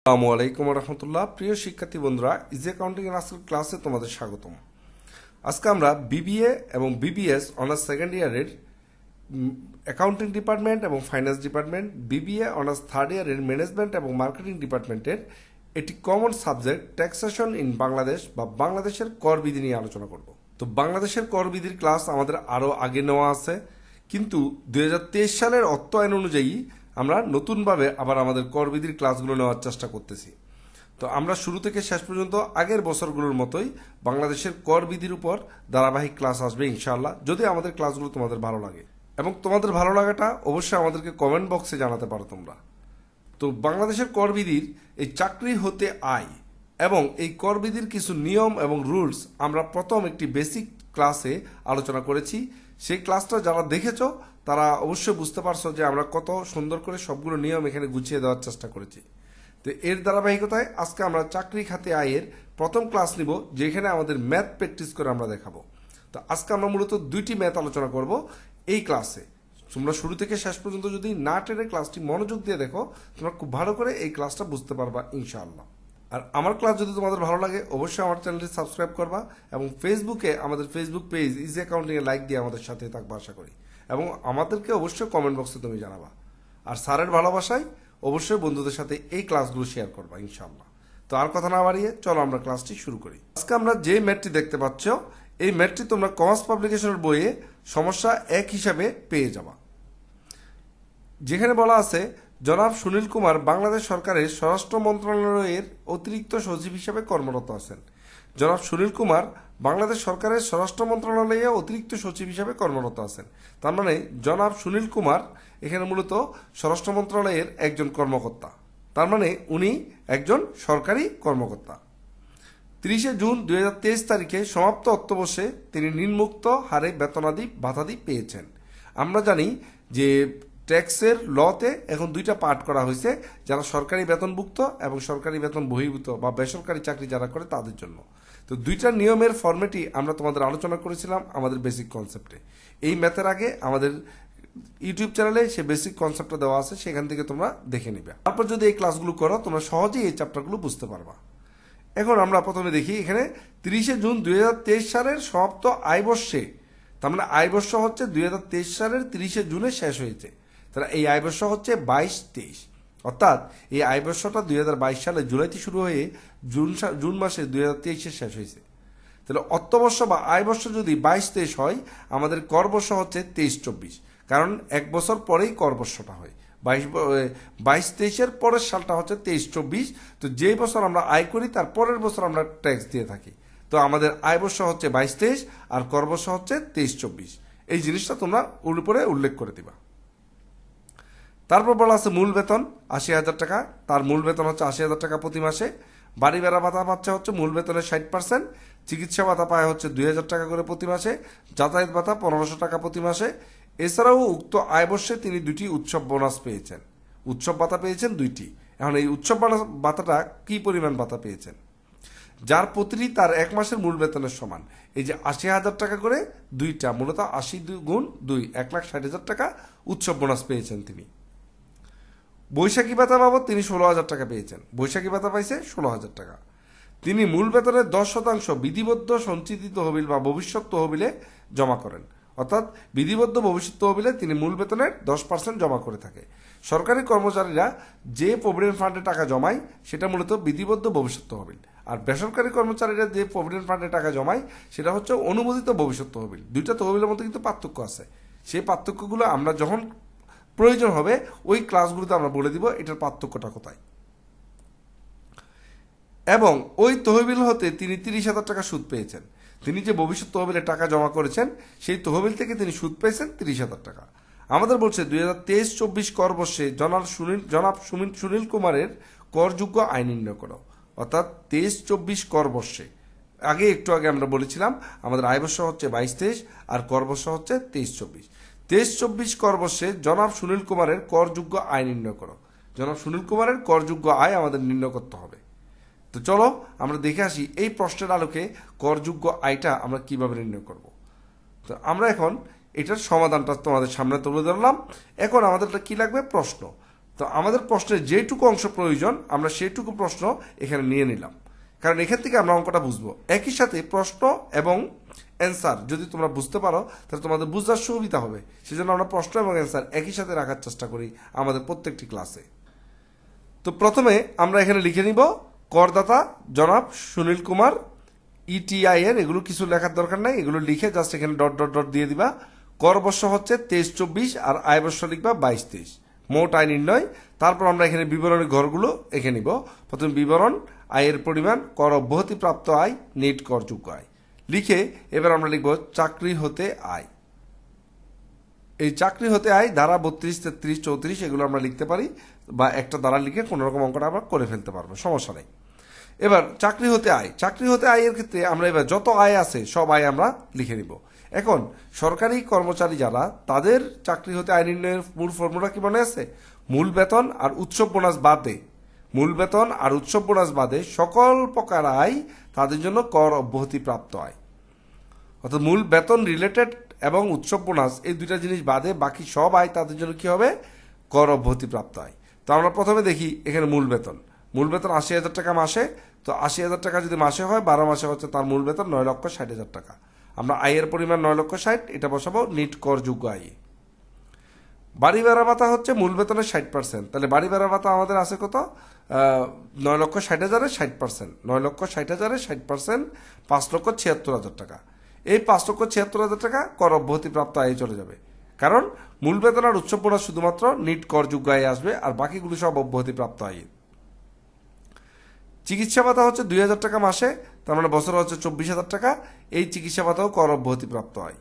আসসালামু আলাইকুম রহমতুল্লাহ। প্রিয় শিক্ষার্থী বন্ধুরা, ইজি অ্যাকাউন্টিং এর আজকের ক্লাসে তোমাদের স্বাগতম। আজকে আমরা বিবিএ এবং বিবিএস অনার্স সেকেন্ড ইয়ারের অ্যাকাউন্টিং ডিপার্টমেন্ট এবং finance department, BBA honours third ইয়ারের ম্যানেজমেন্ট এবং মার্কেটিং ডিপার্টমেন্টের একটি common subject taxation in Bangladesh বা বাংলাদেশের কর বিধি নিয়ে আলোচনা করব। তো বাংলাদেশের কর বিধির ক্লাস আমাদের আরও আগে নেওয়া আছে, কিন্তু 2023 সালের অর্থ আইন অনুযায়ী আমরা নতুনভাবে আবার আমাদের করবিধির ক্লাসগুলো নেওয়ার চেষ্টা করতেছি। তো আমরা শুরু থেকে শেষ পর্যন্ত আগের বছরগুলোর মতোই বাংলাদেশের করবিধির উপর ধারাবাহিক ক্লাস আসবে ইনশাআল্লাহ, যদি আমাদের ক্লাসগুলো তোমাদের ভালো লাগে। এবং তোমাদের ভালো লাগাটা অবশ্যই আমাদেরকে কমেন্ট বক্সে জানাতে পারো তোমরা। তো বাংলাদেশের করবিধির এই চাকরি হতে আয় এবং এই করবিধির কিছু নিয়ম এবং রুলস আমরা প্রথম একটি বেসিক ক্লাসে আলোচনা করেছি। সেই ক্লাসটা যারা দেখেছো তারা অবশ্যই বুঝতে পারছো যে আমরা কত সুন্দর করে সবগুলো নিয়ম এখানে গুছিয়ে দেওয়ার চেষ্টা করেছি। তো এর ধারাবাহিকতায় আজকে আমরা চাকরি খাতে আয়ের প্রথম ক্লাস নিব, যেখানে আমাদের ম্যাথ প্র্যাকটিস করে আমরা দেখাবো। তো আজকে আমরা মূলত দুইটি ম্যাথ আলোচনা করব এই ক্লাসে। তোমরা শুরু থেকে শেষ পর্যন্ত যদি না টেনে ক্লাসটি মনোযোগ দিয়ে দেখো, তোমরা খুব ভালো করে এই ক্লাসটা বুঝতে পারবা ইনশাআল্লাহ। আর আমার ক্লাস যদি তোমাদের ভালো লাগে অবশ্যই আমার চ্যানেলটি সাবস্ক্রাইব করবা এবং ফেসবুকে আমাদের ফেসবুক পেজ ইজি অ্যাকাউন্টিংয়ে লাইক দিয়ে আমাদের সাথে থাকবা আশা করি। এবং আমাদেরকে অবশ্যই কমেন্ট বক্সে তুমি জানাবা। আর স্যারের ভালোবাসায় অবশ্যই বন্ধুদের সাথে এই ক্লাসগুলো শেয়ার করবা ইনশাআল্লাহ। তো আর কথা না বাড়িয়ে চলো আমরা ক্লাসটি শুরু করি। আজকে আমরা যে ম্যাথটি দেখতে পাচ্ছ, এই ম্যাথটি তোমরা কমার্স পাবলিকেশনের বইয়ে সমস্যা 1 হিসাবে পেয়ে যাবা, যেখানে বলা আছে জনাব সুনীল কুমার বাংলাদেশ সরকারের স্বরাষ্ট্র মন্ত্রণালয়ের অতিরিক্ত সচিব হিসেবে কর্মরত আছেন। জনাব সুনীল কুমার বাংলাদেশ সরকারের স্বরাষ্ট্র মন্ত্রণালয়ে অতিরিক্ত সচিব হিসেবে কর্মরত আছেন। তার মানে জনাব সুনীল কুমার এখানে মূলত স্বরাষ্ট্র মন্ত্রণালয়ের একজন কর্মকর্তা, তার মানে উনি একজন সরকারি কর্মকর্তা। 30 জুন 2023 তারিখে সমাপ্ত অর্থবর্ষে তিনি নিম্নোক্ত হারে বেতনাদি ভাতাদি পেয়েছেন। আমরা জানি যে ট্যাক্সের লতে এখন দুইটা পার্ট করা হয়েছে, যারা সরকারি বেতনভুক্ত এবং সরকারি বেতন বহির্ভূত বা বেসরকারি চাকরি যারা করে তাদের জন্য। তো দুইটা নিয়মের ফরম্যাটই আমরা তোমাদের আলোচনা করেছিলাম আমাদের বেসিক কনসেপ্টে। এই ম্যাথের আগে আমাদের ইউটিউব চ্যানেলে সে বেসিক কনসেপ্টটা দেওয়া আছে, সেখান থেকে তোমরা দেখে নিবে। তারপর যদি এই ক্লাসগুলো করো তোমরা সহজেই এই চ্যাপ্টারগুলো বুঝতে পারবা। এখন আমরা প্রথমে দেখি এখানে 30 জুন 2023 সালের সমাপ্ত আয়বর্ষে, তার মানে আয়বর্ষ হচ্ছে 2023 সালের 30 জুনে শেষ হয়েছে। তাহলে এই আয়বর্ষ হচ্ছে 22-23, অর্থাৎ এই আয়বর্ষটা 2022 সালে জুলাইতে শুরু হয়ে জুন মাসে 2023 শেষ হয়েছে। তাহলে অর্থবর্ষ বা আয়বর্ষ যদি 22-23 হয়, আমাদের করবর্ষ হচ্ছে 23-24, কারণ এক বছর পরেই করবর্ষটা হয়। 22-23 পরের সালটা হচ্ছে 23-24। তো যেই বছর আমরা আয় করি তার পরের বছর আমরা ট্যাক্স দিয়ে থাকি। তো আমাদের আয়বর্ষ হচ্ছে 22-23 আর করবর্ষ হচ্ছে 23-24। এই জিনিসটা তোমরা উপরে উল্লেখ করে দিবা। তারপর বলা আছে মূল বেতন 80,000 টাকা, তার মূল বেতন হচ্ছে 80,000 টাকা প্রতি মাসে। বাড়ি ভাড়া ভাতা পাচ্ছে হচ্ছে মূল বেতনের 60%, চিকিৎসা ভাতা পায় হচ্ছে 2,000 টাকা করে প্রতি মাসে, যাতায়াত ভাতা 1500 টাকা প্রতি মাসে। এছাড়াও উক্ত আয়বর্ষে তিনি দুটি উৎসব বোনাস পেয়েছেন, উৎসব ভাতা পেয়েছেন দুইটি। এখন এই উৎসব ভাতাটা কি পরিমাণ ভাতা পেয়েছেন, যার প্রতিটি তার 1 মাসের মূল বেতনের সমান। এই যে 80,000 টাকা করে দুইটা, মূলত 80 গুণ 2 1,60,000 টাকা উৎসব বোনাস পেয়েছেন তিনি। বৈশাখী ভাতা বাবদ তিনি 16,000 টাকা পেয়েছেন, বৈশাখী ভাতা পাইছে 16,000 টাকা। তিনি মূল বেতনের 10% বিধিবদ্ধ সঞ্চিত তহবিল বা ভবিষ্যৎ তহবিলে জমা করেন, অর্থাৎ বিধিবদ্ধ ভবিষ্যৎ তহবিলে তিনি মূল বেতনের 10% জমা করে থাকে। সরকারি কর্মচারীরা যে প্রভিডেন্ট ফান্ডে টাকা জমায় সেটা মূলত বিধিবদ্ধ ভবিষ্যৎ তহবিল, আর বেসরকারি কর্মচারীরা যে প্রভিডেন্ট ফান্ডে টাকা জমায় সেটা হচ্ছে অনুমোদিত ভবিষ্যৎ তহবিল। দুইটা তহবিলের মধ্যে কিন্তু পার্থক্য আছে। সেই পার্থক্যগুলো আমরা যখন প্রয়োজন হবে ওই ক্লাসগুলোতে আমরা বলে দিব এটার পার্থক্যটা কোথায়। এবং ওই তহবিল হতে তিনি 30,000 টাকা সুদ পেয়েছেন। তিনি যে ভবিষ্যৎ তহবিলে টাকা জমা করেছেন সেই তহবিল থেকে তিনি সুদ পেয়েছেন 30,000 টাকা। আমাদের বলছে 2023-24 কর বর্ষে জনাব সুনীল কুমারের করযোগ্য আয় নির্ণয় করো, অর্থাৎ 23-24 কর বর্ষে। একটু আগে আমরা বলেছিলাম আমাদের আয়বর্ষ হচ্ছে 22-23 আর করবর্ষ হচ্ছে 23-24। 23-24 কর বর্ষে জনাব সুনীল কুমারের করযোগ্য আয় নির্ণয় করো। জনাব সুনীল কুমারের করযোগ্য আয় আমাদের নির্ণয় করতে হবে। তো চলো আমরা দেখে আসি এই প্রশ্নের আলোকে করযোগ্য আয়টা আমরা কিভাবে নির্ণয় করব। তো আমরা এখন এটার সমাধানটা তোমাদের সামনে তুলে ধরলাম। এখন আমাদের কি লাগবে, প্রশ্ন। তো আমাদের প্রশ্নের যেটুকু অংশ প্রয়োজন আমরা সেইটুকু প্রশ্ন এখানে নিয়ে নিলাম, কারণ এখান থেকে আমরা অঙ্কটা বুঝবো। একই সাথে প্রশ্ন এবং অ্যান্সার যদি তোমরা বুঝতে পারো তাহলে তোমাদের বুঝার সুবিধা হবে। সেজন্য আমরা প্রশ্ন এবং অ্যান্সার একই সাথে রাখার চেষ্টা করি আমাদের প্রত্যেকটি ক্লাসে। তো প্রথমে আমরা এখানে লিখে নিব করদাতা জনাব সুনীল কুমার ETIN, এগুলো কিছু লেখার দরকার নাই, এগুলো লিখে জাস্ট এখানে ডট ডট ডট দিয়ে দিবা। কর বর্ষ হচ্ছে 23-24 আর আয় বর্ষ লিখবা 22-23, মোট আয় নির্ণয়। তারপর আমরা এখানে বিবরণের ঘরগুলো এঁকে নিব। প্রথম বিবরণ, আয়ের পরিমাণ, কর অব্যাহতি প্রাপ্ত আয়, নেট করযোগ্য আয় লিখে এবার আমরা লিখব চাকরি হতে আয়। এই চাকরি হতে আয় ধারা 32, 33, 34 এগুলো আমরা লিখতে পারি, বা একটা দ্বারা লিখে কোনো রকম অঙ্কটা আমরা করে ফেলতে পারবো, সমস্যা নেই। এবার চাকরি হতে আয়, চাকরি হতে আয়ের ক্ষেত্রে আমরা এবার যত আয় আছে সব আয় আমরা লিখে নিব। এখন সরকারি কর্মচারী যারা, তাদের চাকরি হতে আয় নির্ণয়ের মূল ফর্মুলা কি মনে আছে? মূল বেতন আর উৎসব বোনাস বাদে, মূল বেতন আর উৎসব বোনাস বাদে সকল প্রকার আয় তাদের জন্য কর অব্যাহতি প্রাপ্ত আয়। অর্থাৎ মূল বেতন রিলেটেড এবং উৎসব বোনাস এই দুইটা জিনিস বাদে বাকি সব আয় তাদের জন্য কি হবে? কর অব্যাহতি প্রাপ্ত আয়। তো আমরা প্রথমে দেখি এখানে মূল বেতন 80,000 টাকা মাসে। তো 80,000 টাকা যদি মাসে হয়, 12 মাসে হচ্ছে তার মূল বেতন 9,60,000 টাকা। আমরা আয়ের পরিমাণ 9,60,000, এটা বসাবো নিট করযোগ্য আয়। বাড়ি ভাড়া ভাতা হচ্ছে মূল বেতনের 60%, তাহলে বাড়ি ভাড়া ভাতা আমাদের আছে কত? 9,60,000-এর 60%, 9,60,000-এর 60% 5,76,000 টাকা। এই 5,76,000 টাকা কর অব্যাহতি প্রাপ্ত আয়ে চলে যাবে, কারণ মূল বেতন আর উৎসব বোনাস শুধুমাত্র নিট করযোগ্য আয়ে আসবে, আর বাকিগুলো সব অব্যাহতি প্রাপ্ত আয়ে। চিকিৎসা ভাতা হচ্ছে 2,000 টাকা মাসে, তার মানে বছরে হচ্ছে 24,000 টাকা। এই চিকিৎসা ভাতাও কর অব্যাহতি প্রাপ্ত আয়।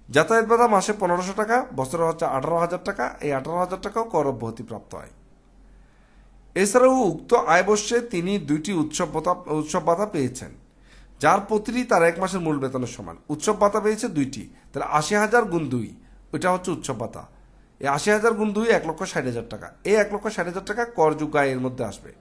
যাতায়াত ভাতা মাসে 1,500 টাকা, বছরে হচ্ছে 18,000 টাকা। এই 18,000 টাকাও কর অব্যাহতি প্রাপ্ত আয়। এছাড়াও উক্ত আয় বর্ষে তিনি 2টি উৎসব ভাতা পেয়েছেন, যার প্রতিটি তার 1 মাসের মূল বেতনের সমান। উৎসব ভাতা পেয়েছে 2টি, তাহলে 80,000 গুণ 2, ওইটা হচ্ছে উৎসব ভাতা। এই 80,000 গুণ 2 1,60,000 টাকা। এই 1,60,000 টাকা করযোগ্য আয়ের মধ্যে আসবে।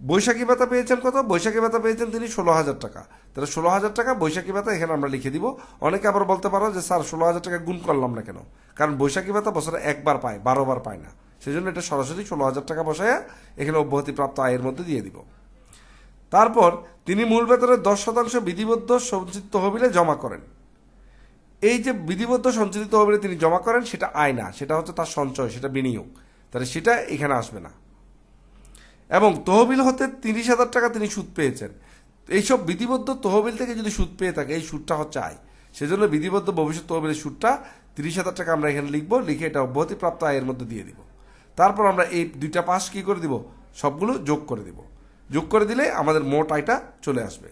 বৈশাখী ভাতা পেয়েছেন কত? বৈশাখী ভাতা পেয়েছেন তিনি 16,000 টাকা। তাহলে 16,000 টাকা বৈশাখী ভাতা এখানে আমরা লিখে দিব। অনেকে আবার বলতে পারো যে স্যার 16,000 টাকা গুণ করলাম না কেন? কারণ বৈশাখী ভাতা বছরে একবার পায়, 12 বার পায় না, সেজন্য এটা সরাসরি 16,000 টাকা বসায় এখানে অব্যাহতি প্রাপ্ত আয়ের মধ্যে দিয়ে দিব। তারপর তিনি মূল বেতনের 10% বিধিবদ্ধ সঞ্চিত তহবিলে জমা করেন। এই যে বিধিবদ্ধ সঞ্চিত তহবিলে তিনি জমা করেন সেটা আয় না, সেটা হচ্ছে তার সঞ্চয়, সেটা বিনিয়োগ, তাহলে সেটা এখানে আসবে না। এবং তহবিল হতে 30,000 টাকা তিনি সুদ পেয়েছেন। এইসব বিধিবদ্ধ তহবিল থেকে যদি সুদ পেয়ে থাকে, এই সুদটা হচ্ছে আয়, সেজন্য বিধিবদ্ধ ভবিষ্যৎ তহবিলের সুদটা 30,000 টাকা আমরা এখানে লিখবো, লিখে এটা অব্যাহতি প্রাপ্ত আয়ের মধ্যে দিয়ে দিব। তারপর আমরা এই দুইটা পাশ কি করে দিব? সবগুলো যোগ করে দিব। যোগ করে দিলে আমাদের মোট আয়টা চলে আসবে।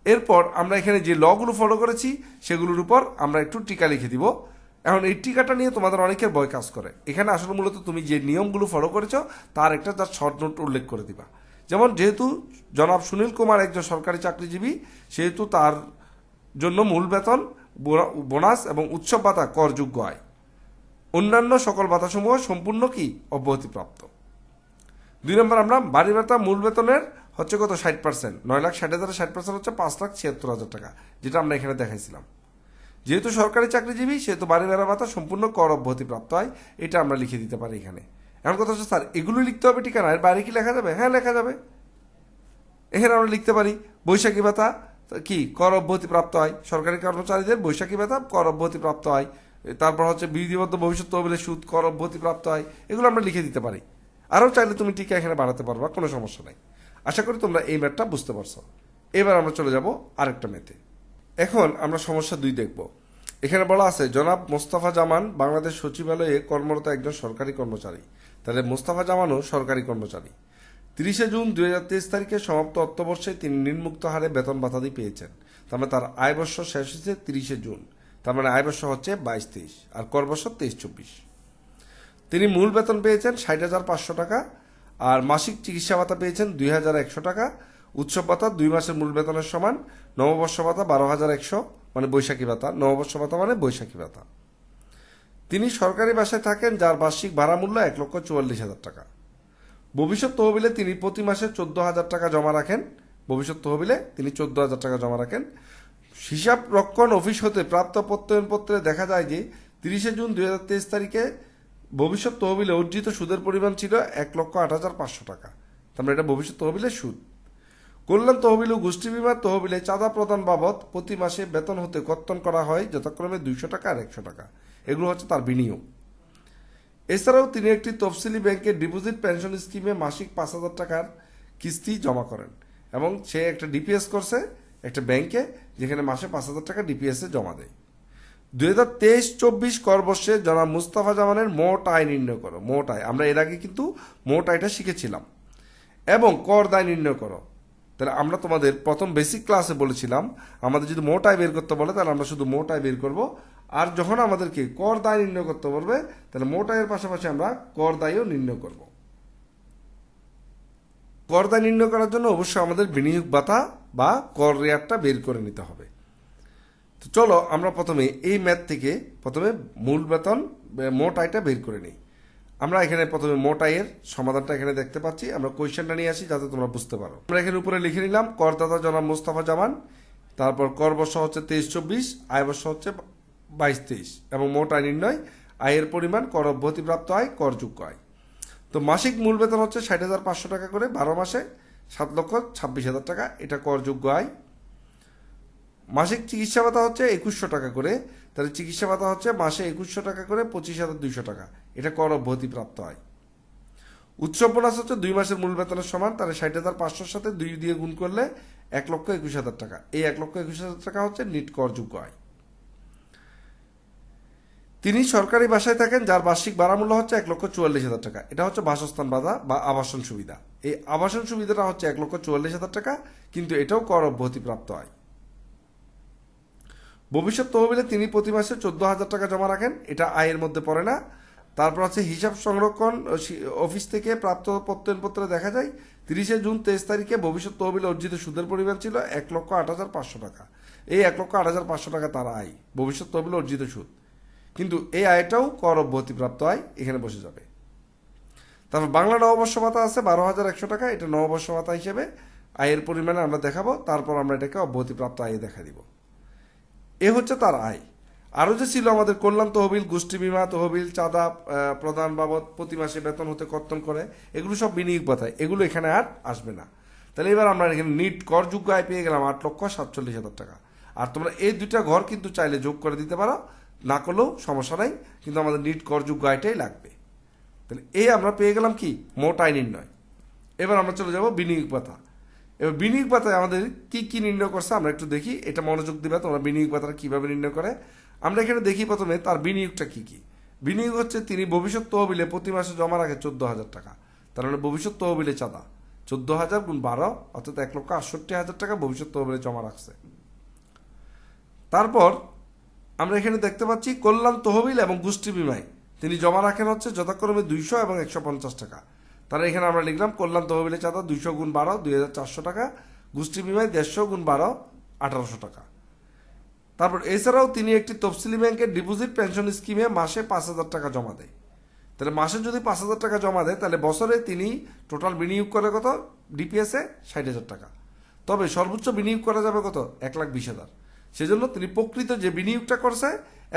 এরপর আমরা এখানে যে লগুলো ফলো করেছি সেগুলোর উপর আমরা একটু টিকা লিখে দিব। এখন এই টিকাটা নিয়ে তোমাদের অনেকের ভয় কাজ করে। এখানে আসলে মূলত তুমি যে নিয়মগুলো ফলো করেছো তার একটা তার শর্ট নোট উল্লেখ করে দিবা। যেমন যেহেতু জনাব সুনীল কুমার একজন সরকারি চাকরিজীবী, সেহেতু তার জন্য মূল বেতন, বোনাস এবং উৎসব ভাতা করযোগ্য আয়। অন্যান্য সকল ভাতাসমূহ সম্পূর্ণ কি? অব্যাহতিপ্রাপ্ত। 2 নম্বর, আমরা বাড়ি ভাতা মূল বেতনের হচ্ছে কত? 60%, 9,60,000-এর 60% হচ্ছে 5,76,000 টাকা, যেটা আমরা এখানে দেখাইছিলাম। যেহেতু সরকারি চাকরিজীবী সেহেতু বাড়ি ভাড়া ভাতা সম্পূর্ণ কর অব্যাহতি প্রাপ্ত হয়, এটা আমরা লিখে দিতে পারি এখানে। এখন কথা হচ্ছে স্যার এগুলো লিখতে হবে ঠিকানা, এর বাইরে কি লেখা যাবে? হ্যাঁ লেখা যাবে। এখানে আমরা লিখতে পারি বৈশাখী ভাতা কি? কর অব্যাহতি প্রাপ্ত হয়। সরকারি কর্মচারীদের বৈশাখী ভাতা কর অব্যাহতি প্রাপ্ত হয়। তারপর হচ্ছে বিধিবদ্ধ ভবিষ্যৎ তহবিলের সুদ কর অব্যাহতি প্রাপ্ত হয়। এগুলো আমরা লিখে দিতে পারি। আরও চাইলে তুমি টিকা এখানে বাড়াতে পারবা, কোনো সমস্যা নাই। আশা করি তোমরা এই ম্যাথটা বুঝতে পারছো। এবার আমরা চলে যাব আরেকটা ম্যাথে। এখন আমরা সমস্যা 2 দেখব। এখানে বলা আছে জনাব মোস্তফা জামান বাংলাদেশ সচিবালয়ে কর্মরত একজন সরকারি কর্মচারী। তাহলে মোস্তফা জামানও সরকারি কর্মচারী। 30 জুন 2023 তারিখে সমাপ্ত অর্থবর্ষে তিনি নিম্নোক্ত হারে বেতন ভাতাদি পেয়েছেন। তার মানে তার আয় বর্ষ শেষ হয়েছে 30 জুন, তার মানে আয় বর্ষ হচ্ছে 22-23 আর কর বর্ষ 23-24। তিনি মূল বেতন পেয়েছেন 60,500 টাকা, আর মাসিক চিকিৎসা ভাতা পেয়েছেন 2,100 টাকা। উৎসব ভাতা 2 মাসের মূল বেতনের সমান। নববর্ষ ভাতা 12,100 মানে বৈশাখী ভাতা। নববর্ষ ভাতা মানে বৈশাখী ভাতা। তিনি সরকারি বাসায় থাকেন যার বার্ষিক ভাড়া মূল্য 1,44,000 টাকা। ভবিষ্যৎ তহবিলে তিনি প্রতি মাসে 14,000 টাকা জমা রাখেন। ভবিষ্যৎ তহবিলে তিনি 14,000 টাকা জমা রাখেন। হিসাব রক্ষণ অফিস হতে প্রাপ্ত প্রত্যয়নপত্রে দেখা যায় যে 30 জুন 2023 তারিখে ভবিষ্যৎ তহবিলে অর্জিত সুদের পরিমাণ ছিল 1,08,500 টাকা। তার মানে এটা ভবিষ্যৎ তহবিলের সুদ। কল্যাণ তহবিল ও গোষ্ঠী বিমার তহবিলে চাঁদা প্রদান বাবদ প্রতি মাসে বেতন হতে কর্তন করা হয় যথাক্রমে 200 টাকা আর 100 টাকা। এগুলো হচ্ছে তার বিনিয়োগ। এছাড়াও তিনি একটি তফসিলি ব্যাংকের ডিপোজিট পেনশন স্কিমে মাসিক 5,000 টাকার কিস্তি জমা করেন এবং সে একটা ডিপিএস করছে একটা ব্যাংকে, যেখানে মাসে 5,000 টাকা ডিপিএসে জমা দেয়। 2023-24 কর বর্ষে জনাব মুস্তাফা জামানের মোট আয় নির্ণয় করো। মোট আয় আমরা এর আগে কিন্তু মোট আয়টা শিখেছিলাম। এবং কর দায় নির্ণয় করো। তাহলে আমরা তোমাদের প্রথম বেসিক ক্লাসে বলেছিলাম আমাদের যদি মোট আয় বের করতে বলে তাহলে আমরা শুধু মোট আয় বের করব, আর যখন আমাদেরকে কর দায় নির্ণয় করতে বলবে তাহলে মোট আয়ের পাশাপাশি আমরা কর দায়ও নির্ণয় করব। কর দায় নির্ণয় করার জন্য অবশ্যই আমাদের বিনিয়োগ ভাতা বা কর রেয়াতটা বের করে নিতে হবে। তো চলো আমরা প্রথমে এই ম্যাথ থেকে প্রথমে মূল বেতন মোট আয়টা বের করে নিই। আমরা এখানে প্রথমে মোট আয়ের সমাধানটা এখানে দেখতে পাচ্ছি। আমরা কোয়েশ্চেনটা নিয়ে আসি যাতে তোমরা বুঝতে পারো। আমরা এখানে উপরে লিখে নিলাম করদাতা জনাব মোস্তফা জামান, তারপর কর বর্ষ হচ্ছে 23-24, আয় বর্ষ হচ্ছে 22-23 এবং মোট আয় নির্ণয়, আয়ের পরিমাণ, কর অব্যাহতিপ্রাপ্ত আয়, করযোগ্য আয়। তো মাসিক মূল বেতন হচ্ছে 60,500 টাকা করে 12 মাসে 7,26,000 টাকা, এটা করযোগ্য আয়। মাসিক চিকিৎসা ভাতা হচ্ছে 2,100 টাকা করে, তাহলে চিকিৎসা ভাতা হচ্ছে মাসে 2,100 টাকা করে 25,200 টাকা, এটা কর অব্যাহতিপ্রাপ্ত আয়। উৎসব বোনাস হচ্ছে 2 মাসের মূল বেতনের সমান, তাহলে 60,500-র সাথে 2 দিয়ে গুণ করলে 1,21,000 টাকা, এই 1,21,000 টাকা হচ্ছে নিট করযোগ্য আয়। তিনি সরকারি বাসায় থাকেন যার বার্ষিক ভাড়া মূল্য হচ্ছে 1,44,000 টাকা, এটা হচ্ছে বাসস্থান ভাতা বা আবাসন সুবিধা। এই আবাসন সুবিধাটা হচ্ছে 1,44,000 টাকা, কিন্তু এটাও কর অব্যাহতিপ্রাপ্ত আয়। ভবিষ্যৎ তহবিলে তিনি প্রতি মাসে 14,000 টাকা জমা রাখেন, এটা আয়ের মধ্যে পড়ে না। তারপর আছে হিসাব সংরক্ষণ অফিস থেকে প্রাপ্ত প্রত্যয়নপত্রে দেখা যায় 30 জুন 23 তারিখে ভবিষ্যৎ তহবিলে অর্জিত সুদের পরিমাণ ছিল 1,08,500 টাকা। এই 1,08,500 টাকা তার আয়, ভবিষ্যৎ তহবিলে অর্জিত সুদ, কিন্তু এই আয়টাও কর অব্যাহতিপ্রাপ্ত আয়, এখানে বসে যাবে। তারপর বাংলা নববর্ষ ভাতা আছে 12,100 টাকা, এটা নববর্ষ ভাতা হিসেবে আয়ের পরিমাণে আমরা দেখাবো, তারপর আমরা এটাকে অব্যাহতিপ্রাপ্ত আয়ে দেখা দিব। এ হচ্ছে তার আয়। আরও যে ছিল আমাদের কল্যাণ তহবিল, গোষ্ঠী বিমা তহবিল, চাঁদা প্রদান বাবদ প্রতি মাসে বেতন হতে কর্তন করে, এগুলো সব বিনিয়োগ ভাতায়, এগুলো এখানে আর আসবে না। তাহলে এবার আমরা এখানে নিট করযোগ্য আয় পেয়ে গেলাম 8,47,000 টাকা। আর তোমরা এই দুইটা ঘর কিন্তু চাইলে যোগ করে দিতে পারো, না করলেও সমস্যা নাই, কিন্তু আমাদের নিট করযোগ্য আয়টাই লাগবে। তাহলে এই আমরা পেয়ে গেলাম কি মোট আয় নির্ণয়। এবার আমরা চলে যাব বিনিয়োগ ভাতা। এবার বিনিয়োগ ভাতায় আমাদের কি কি নির্ণয় করছে আমরা একটু দেখি, এটা মনোযোগ দিবে তোমরা বিনিয়োগ ভাতাটা কিভাবে নির্ণয় করে। আমরা এখানে দেখি প্রথমে তার বিনিয়োগটা কি কি। বিনিয়োগ হচ্ছে তিনি ভবিষ্যৎ তহবিলে প্রতি মাসে জমা রাখে 14,000 টাকা, তার মানে ভবিষ্যৎ তহবিলে চাঁদা 14,000 গুণ 12 অর্থাৎ 1,68,000 টাকা ভবিষ্যৎ তহবিলে জমা রাখছে। তারপর আমরা এখানে দেখতে পাচ্ছি কল্যাণ তহবিল এবং গোষ্ঠী বিমায় তিনি জমা রাখেন হচ্ছে যথাক্রমে 200 এবং 150 টাকা। তাহলে এখানে আমরা লিখলাম কল্যাণ তহবিলে চাঁদা 200 গুণ 12 2,400 টাকা, গোষ্ঠী বিমায় 150 গুণ 12 1,800 টাকা। তারপর এছাড়াও তিনি একটি তফসিলি ব্যাংকের ডিপোজিট পেনশন স্কিমে মাসে 5,000 টাকা জমা দেয়। তাহলে মাসে যদি 5,000 টাকা জমা দেয় তাহলে বছরে তিনি টোটাল বিনিয়োগ করে কত ডিপিএসে 60,000 টাকা। তবে সর্বোচ্চ বিনিয়োগ করা যাবে কত 1,20,000। সেজন্য তিনি প্রকৃত যে বিনিয়োগটা করছে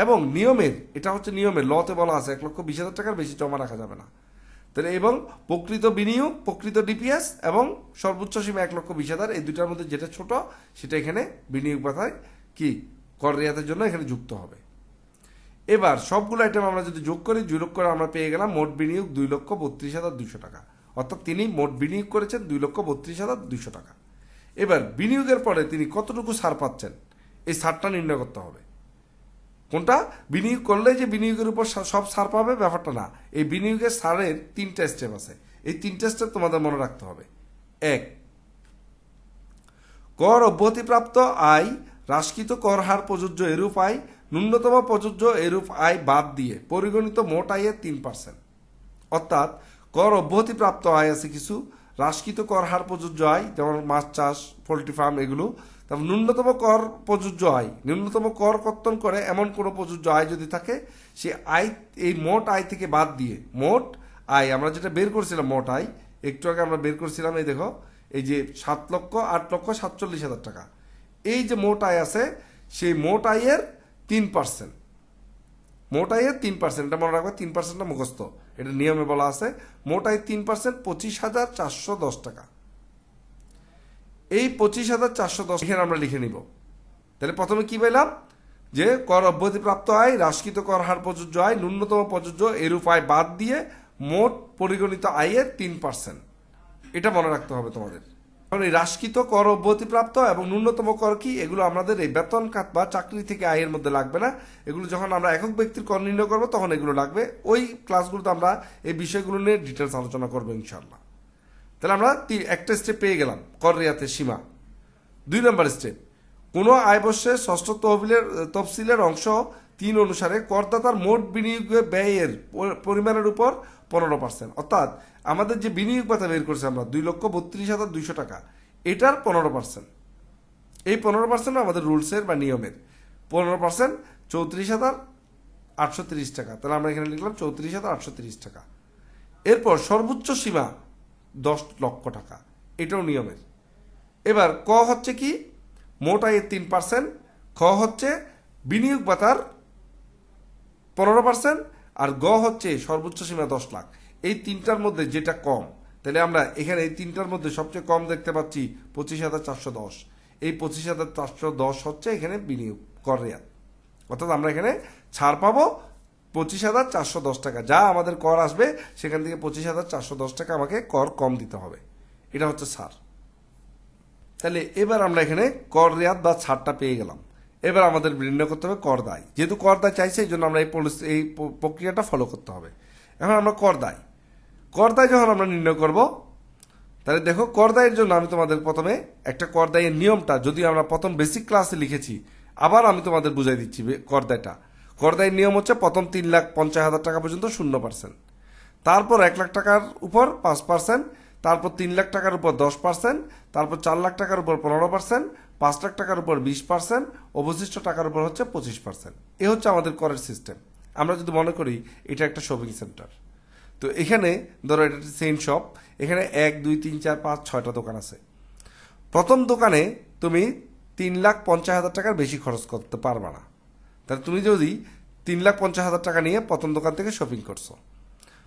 এবং নিয়মের, এটা হচ্ছে নিয়মের লতে বলা আছে 1,20,000 টাকার বেশি জমা রাখা যাবে না। তাহলে এবং প্রকৃত বিনিয়োগ, প্রকৃত ডিপিএস এবং সর্বোচ্চ সীমা 1,20,000, এই দুটার মধ্যে যেটা ছোট সেটা এখানে বিনিয়োগ ভাতায় কি কর রেয়াতের জন্য এখানে যুক্ত হবে। এবার সবগুলো আইটেম আমরা যদি যোগ করি, যোগ করে আমরা পেয়ে গেলাম মোট বিনিয়োগ 2,32,200 টাকা। অর্থাৎ তিনি মোট বিনিয়োগ করেছেন 2,32,200 টাকা। এবার বিনিয়োগের পরে তিনি কতটুকু ছাড় পাচ্ছেন, এই ছাড়টা নির্ণয় করতে হবে। কোনটা বিনিয়োগ করলে যে বিনিয়োগের উপর সব ছাড় পাবে ব্যাপারটা না, এই বিনিয়োগের ছাড়ের 3টা স্টেপ আছে। এই 3টা স্টেপ তোমাদের মনে রাখতে হবে। 1, কর অব্যাহতিপ্রাপ্ত আয় হ্রাসকৃত কর হার প্রযোজ্য এরূপ আয় ন্যূনতম প্রযোজ্য এরূপ আয় বাদ দিয়ে পরিগণিত মোট আয়ের 3%। অর্থাৎ কর অব্যাহতিপ্রাপ্ত আয় আছে কিছু, হ্রাসকৃত কর হার প্রযোজ্য আয় যেমন মাছ চাষ, পোল্ট্রি ফার্ম এগুলো, তারপর ন্যূনতম কর প্রযোজ্য আয়, ন্যূনতম কর কর্তন করে এমন কোনো প্রযোজ্য আয় যদি থাকে সে আয় এই মোট আয় থেকে বাদ দিয়ে মোট আয় আমরা যেটা বের করছিলাম, মোট আয় একটু আগে আমরা বের করছিলাম, এই দেখো এই যে 7,08,47,000 টাকা, এই যে মোট আয় আছে সেই মোট আয়ের 3%। মোট আয়ের 3%, এটা মনে রাখবে, 3%টা মুখস্থ, এটা নিয়মে বলা আছে। মোট আয়ের 3% 25,410 টাকা। এই 25,410 এখানে আমরা লিখে নিব। তাহলে প্রথমে কি পেলাম, যে কর অব্যাহতিপ্রাপ্ত আয়, হ্রাসকৃত কর হার প্রযোজ্য আয়, ন্যূনতম প্রযোজ্য এরূপ আয় বাদ দিয়ে মোট পরিগণিত আয়ের 3%। এটা মনে রাখতে হবে তোমাদের। কারণ এই হ্রাসকৃত কর অব্যাহতিপ্রাপ্ত এবং ন্যূনতম কর কি, এগুলো আমাদের এই বেতন খাত বা চাকরি থেকে আয়ের মধ্যে লাগবে না। এগুলো যখন আমরা একক ব্যক্তির কর নির্ণয় করবো তখন এগুলো লাগবে। ওই ক্লাসগুলোতে আমরা এই বিষয়গুলো নিয়ে ডিটেলস আলোচনা করবো ইনশাল্লাহ। তাহলে আমরা একটা স্টেপ পেয়ে গেলাম, কর রেয়াতের সীমা। 2 নম্বর স্টেপ, কোনো আয়বর্ষের ষষ্ঠ তফসিলের অংশ 3 অনুসারে করদাতার মোট বিনিয়োগ ব্যয়ের পরিমাণের উপর 15%, অর্থাৎ আমাদের যে বিনিয়োগ ভাতা বের করছে আমরা 2,32,200 টাকা, এটার 15%। এই 15% আমাদের রুলসের বা নিয়মের 15% 34,830 টাকা। তাহলে আমরা এখানে লিখলাম 34,830 টাকা। এরপর সর্বোচ্চ সীমা 10 লক্ষ টাকা, এটাও নিয়মের। এবার ক হচ্ছে কি, মোট আয়ের 3%, খ হচ্ছে বিনিয়োগ ভাতার 15%, আর গ হচ্ছে সর্বোচ্চ সীমা 10 লাখ। এই তিনটার মধ্যে যেটা কম, তাহলে আমরা এখানে এই তিনটার মধ্যে সবচেয়ে কম দেখতে পাচ্ছি 25,410। এই 25,410 হচ্ছে এখানে বিনিয়োগ কর রেয়াত, অর্থাৎ আমরা এখানে ছাড় পাবো 25,410 টাকা। যা আমাদের কর আসবে সেখান থেকে 25,410 টাকা আমাকে কর কম দিতে হবে, এটা হচ্ছে ছাড়। তাহলে এবার আমরা এখানে কর রেয়াত বা ছাড়টা পেয়ে গেলাম। এবার আমাদের নির্ণয় করতে হবে কর দায়। যেহেতু কর দায় চাইছে এই জন্য আমরা এই প্রক্রিয়াটা ফলো করতে হবে। এখন আমরা কর দায় যখন আমরা নির্ণয় করব, তাহলে দেখো কর দায়ের জন্য আমি তোমাদের প্রথমে একটা কর দায়ের নিয়মটা, যদি আমরা প্রথম বেসিক ক্লাসে লিখেছি, আবার আমি তোমাদের বুঝাই দিচ্ছি। কর দায়ের নিয়ম হচ্ছে প্রথম 3,50,000 টাকা পর্যন্ত 0%, তারপর 1 লাখ টাকার উপর 5%, তারপর 3 লাখ টাকার উপর 10%, তারপর 4 লাখ টাকার উপর 15%, 5 লাখ টাকার উপর 20%, অবশিষ্ট টাকার উপর হচ্ছে 25%। এ হচ্ছে আমাদের করের সিস্টেম। আমরা যদি মনে করি এটা একটা শপিং সেন্টার, তো এখানে ধরো এটা চেইন শপ, এখানে 1, 2, 3, 4, 5, 6টা দোকান আছে। প্রথম দোকানে তুমি 3,50,000 টাকার বেশি খরচ করতে পারবে না। তাহলে তুমি যদি 3,50,000 টাকা নিয়ে প্রথম দোকান থেকে শপিং করছো,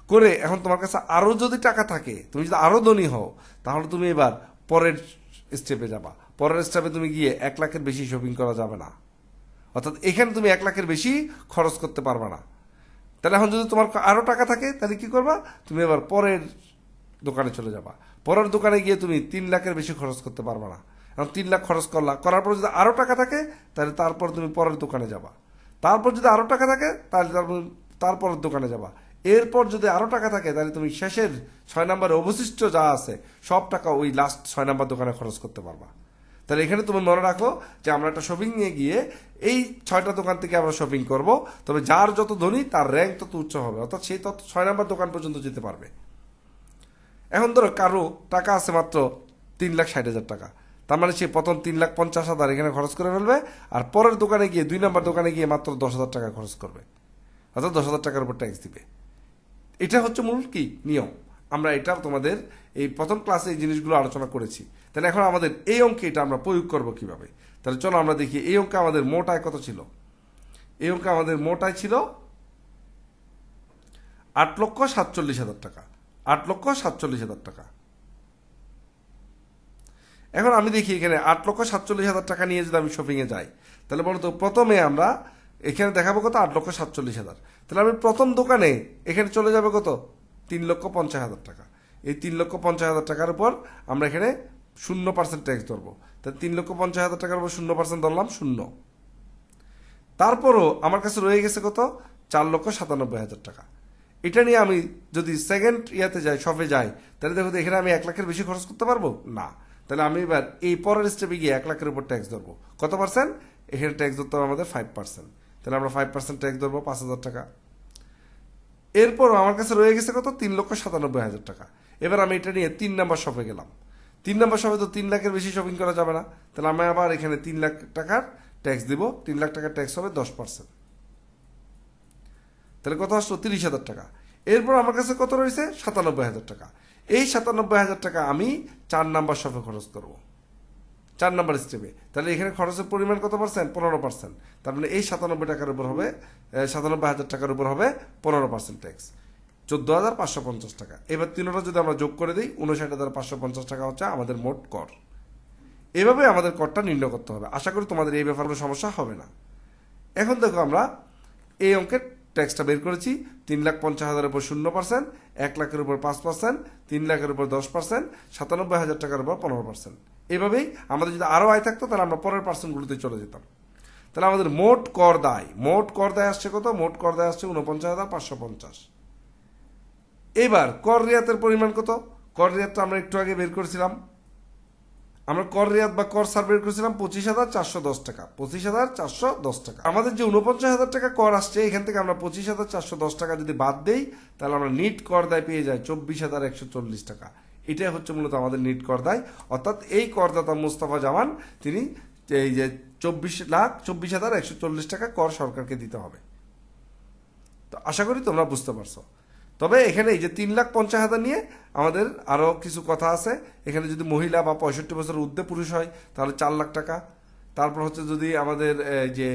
করে এখন তোমার কাছে আরো যদি টাকা থাকে, তুমি যদি আরো ধনী হও, তাহলে তুমি এবার পরের স্টেপে যাবা। পরের স্টেপে তুমি গিয়ে 1 লাখের বেশি শপিং করা যাবে না, অর্থাৎ এখানে তুমি 1 লাখের বেশি খরচ করতে পারবে না। তাহলে এখন যদি তোমার আরো টাকা থাকে, তাহলে কি করবা, তুমি এবার পরের দোকানে চলে যাবা। পরের দোকানে গিয়ে তুমি 3 লাখের বেশি খরচ করতে পারবে না। এখন 3 লাখ খরচ করার পর যদি আরো টাকা থাকে, তাহলে তারপর তুমি পরের দোকানে যাবা। তারপর যদি আরো টাকা থাকে, তাহলে তারপরের দোকানে যাবা। এরপর যদি আরো টাকা থাকে, তাহলে তুমি শেষের 6 নম্বরে অবশিষ্ট যা আছে সব টাকা ওই লাস্ট 6 নম্বর দোকানে খরচ করতে পারবা। তাহলে এখানে তুমি মনে রাখো যে আমরা একটা শপিং নিয়ে গিয়ে এই 6টা দোকান থেকে আমরা শপিং করব, তবে যার যত ধনী তার র্যাঙ্ক তত উচ্চ হবে, অর্থাৎ সেই তত 6 নম্বর দোকান পর্যন্ত যেতে পারবে। এখন ধরো কারো টাকা আছে মাত্র 3,60,000 টাকা, তার মানে সে প্রথম 3,50,000 এখানে খরচ করে ফেলবে, আর পরের দোকানে গিয়ে 2 নম্বর দোকানে গিয়ে মাত্র 10,000 টাকা খরচ করবে, অর্থাৎ 10,000 টাকার উপর ট্যাক্স দিবে। এটা হচ্ছে মূল কি নিয়ম। আমরা এটা তোমাদের এই প্রথম ক্লাসে এই জিনিসগুলো আলোচনা করেছি। তাহলে এখন আমাদের এই অঙ্কে এটা আমরা প্রয়োগ করব কিভাবে। তাহলে চলো আমরা দেখি এই অঙ্কে আমাদের মোট আয় কত ছিল। এই অঙ্কে আমাদের মোট আয় ছিল 8,47,000 টাকা। 8,47,000 টাকা। এখন আমি দেখি এখানে 8,47,000 টাকা নিয়ে যদি আমি শপিং এ যাই, তাহলে বলতো প্রথমে আমরা এখানে দেখাবো কত, 8,47,000। তাহলে আমি প্রথম দোকানে এখানে চলে যাবে কত, 3,50,000 টাকা। এই 3,50,000 টাকার উপর আমরা এখানে 0% ট্যাক্স ধরবো। তাহলে 3,50,000 টাকার উপর 0% ধরলাম 0। তারপরও আমার কাছে রয়ে গেছে কত, 4,97,000 টাকা। এটা নিয়ে আমি যদি সেকেন্ড ইয়াতে যাই, শপে যাই, তাহলে দেখো এখানে আমি 1 লাখের বেশি খরচ করতে পারবো না। তাহলে আমি এবার এই পরের স্টেপে গিয়ে 1 লাখের উপর ট্যাক্স ধরবো। কত পার্সেন্ট, এখানে ট্যাক্স ধরতে হবে আমাদের 5%। তাহলে আমরা 5% ট্যাক্স ধরবো 5,000 টাকা। এরপরও আমার কাছে রয়ে গেছে কত, 3,97,000 টাকা। এবার আমি এটা নিয়ে 3 নাম্বার শপে গেলাম। 3 নাম্বার শপে তো 3 লাখের বেশি শপিং করা যাবে না, তাহলে আমি আবার এখানে 3 লাখ টাকার ট্যাক্স দিব। 3 লাখ টাকার ট্যাক্স হবে 10%। তাহলে কত আসলো, 30,000 টাকা। এরপর আমার কাছে কত রয়েছে, 97,000 টাকা। এই 97,000 টাকা আমি 4 নাম্বার শপে খরচ করব। 4 নম্বর স্টেপে, তাহলে এখানে খরচের পরিমাণ কত পার্সেন্ট? 15%। তার মানে এই 97 টাকার উপর হবে 97,000 টাকার উপর হবে 15% ট্যাক্স, 14,550 টাকা। এবার তিনটা যদি আমরা যোগ করে দিই 59,550 টাকা হচ্ছে আমাদের মোট কর। এভাবে আমাদের করটা নির্ণয় করতে হবে। আশা করি তোমাদের এই ব্যাপারে কোনো সমস্যা হবে না। এখন দেখো আমরা এই অঙ্কের ট্যাক্সটা বের করেছি। 3,50,000 উপর 0%, 1 লাখের উপর 5%, 3 লাখের উপর 10%, 97,000 টাকার উপর 15%। এভাবেই আমাদের যদি আরও আয় থাকতো তাহলে আমরা পরের পার্সেন্টগুলোতে চলে যেতাম। তাহলে আমাদের মোট কর দায় আসছে কত? মোট কর দায় আসছে 49,550। এবার কর রিয়াতের পরিমাণ কত? কর রিয়াতটা আমরা একটু আগে বের করেছিলাম। আমরা কর রিয়াত বা কর সার বের করেছিলাম 25,410 টাকা। 25,410 টাকা। আমাদের যে 49,000 টাকা কর আসছে, এখান থেকে আমরা 25,410 টাকা যদি বাদ দেই তাহলে আমরা নিট কর দায় পেয়ে যাই 24,140 টাকা। এটাই হচ্ছে মূলত আমাদের নিট কর দায়। অর্থাৎ এই করদাতা মুস্তাফা জামান তিনি এই যে 24,24,140 টাকা কর সরকারকে দিতে হবে। তো আশা করি তোমরা বুঝতে পারছো। তবে এখানে এই যে 3,50,000 নিয়ে আমাদের আরও কিছু কথা আছে। এখানে যদি মহিলা বা 65 বছরের ঊর্ধ্বে পুরুষ হয় তাহলে 4 লাখ টাকা। তারপর হচ্ছে যদি আমাদের যে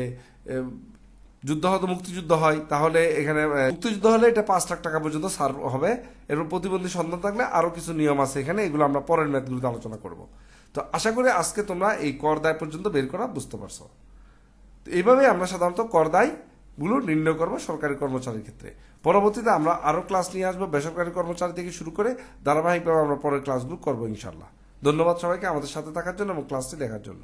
যুদ্ধাহত মুক্তিযুদ্ধ হয় তাহলে এখানে মুক্তিযুদ্ধ হলে এটা 5 লাখ টাকা পর্যন্ত ছাড় হবে। এরপর প্রতিবন্ধী সন্তান থাকলে আরও কিছু নিয়ম আছে এখানে, এগুলো আমরা পরের ম্যাথগুলোতে আলোচনা করব। তো আশা করি আজকে তোমরা এই কর দায় পর্যন্ত বের করা বুঝতে পারছো। তো এইভাবে আমরা সাধারণত কর দায়গুলো নির্ণয় করবো সরকারি কর্মচারীর ক্ষেত্রে। পরবর্তীতে আমরা আরও ক্লাস নিয়ে আসবো বেসরকারি কর্মচারী থেকে শুরু করে, ধারাবাহিকভাবে আমরা পরের ক্লাসগুলো করবো ইনশাল্লাহ। ধন্যবাদ সবাইকে আমাদের সাথে থাকার জন্য এবং ক্লাসটি দেখার জন্য।